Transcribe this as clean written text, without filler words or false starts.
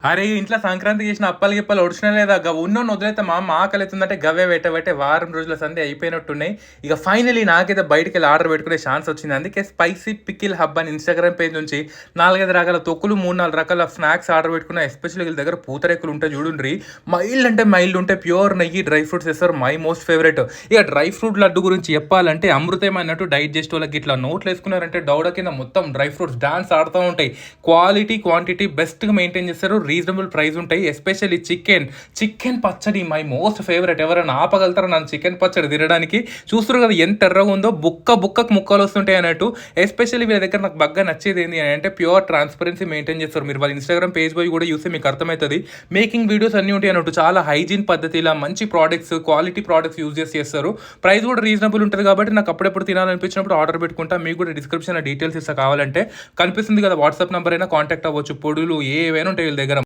అరే! ఇంట్లో సంక్రాంతికి చేసిన అప్పాలు గిప్పాలు ఒడిసినాయి లేదా? ఉన్నోన్ని వదిలేస్తే మా అమ్మ ఆకలైతుందంటే గవ్వే పెట్టబట్టే వారం రోజుల సంధి అయిపోయినట్టున్నాయి. ఇక ఫైనల్లీ నాకైతే బయటికెళ్ళి ఆర్డర్ పెట్టుకునే ఛాన్స్ వచ్చింది. అందుకే స్పైసీ పికిల్ హబ్ అని ఇన్‌స్టాగ్రామ్ పేజ్ నుంచి 4, 5 రకాల తొక్కులు, 3, 4 రకాల స్నాక్స్ ఆర్డర్ పెట్టుకున్నా. ఎస్పెషల్లీ వీళ్ళ దగ్గర పూతరేకులు ఉంటాయి చూడుండ్రి. మైల్డ్ అంటే మైల్డ్ ఉంటాయి. ప్యూర్ నెయ్యి, డ్రై ఫ్రూట్స్ ఏస్తారు. My most favourite. ఇక డ్రై ఫ్రూట్ లడ్డు గురించి చెప్పాలంటే అమృతం అన్నట్టు డైట్ చేసేటోళ్ళకి ఇట్లా నోట్లో ఏసుకున్నారంటే దవడ కింద మొత్తం డ్రై ఫ్రూట్స్ డాన్స్ ఆడుతూ ఉంటాయి. క్వాలిటీ, క్వాంటిటీ బెస్ట్‌గా మెయింటైన్ చేస్తారు. రీజనబుల్ ప్రైస్ ఉంటాయి. ఎస్పెషల్లీ చికెన్ పచ్చడి మై మోస్ట్ ఫేవరెట్. ఎవరైనా ఆపగలుగుతారా నన్ను చికెన్ పచ్చడి తినడానికి? చూస్తున్నారు కదా ఎంత ఎర్రగా ఉందో, బుక్కకు ముక్కలు వస్తుంటాయి అన్నట్టు. ఎస్పెషల్లీ వీళ్ళ దగ్గర నాకు బాగా నచ్చేది ఏంటి అని అంటే ప్యూర్ ట్రాన్స్పరెన్సీ మెయింటైన్ చేస్తారు. మీరు వాళ్ళ ఇన్స్టాగ్రామ్ పేజ్ పోయి కూడా చూస్తే మీకు అర్థమవుతుంది. మేకింగ్ వీడియోస్ అన్నీ ఉంటాయి అన్నట్టు. చాలా హైజీన్ పద్ధతిలా మంచి ప్రోడక్ట్స్, క్వాలిటీ ప్రోడక్ట్స్ యూజ్ చేస్తారు. ప్రైస్ కూడా రీజనబుల్ ఉంటుంది కాబట్టి నాకు అప్పుడప్పుడు తినాలనిపించినప్పుడు ఆర్డర్ పెట్టుకుంటా. మీకు కూడా డిస్క్రిప్షన్లో డీటెయిల్స్ ఇస్తా కావాలంటే. కనిపిస్తుంది కదా వాట్సాప్ నెంబర్ అయినా కాంటాక్ట్ అవ్వచ్చు. పొడులు ఏవైనా ఉంటాయి వీళ్ళ దగ్గర.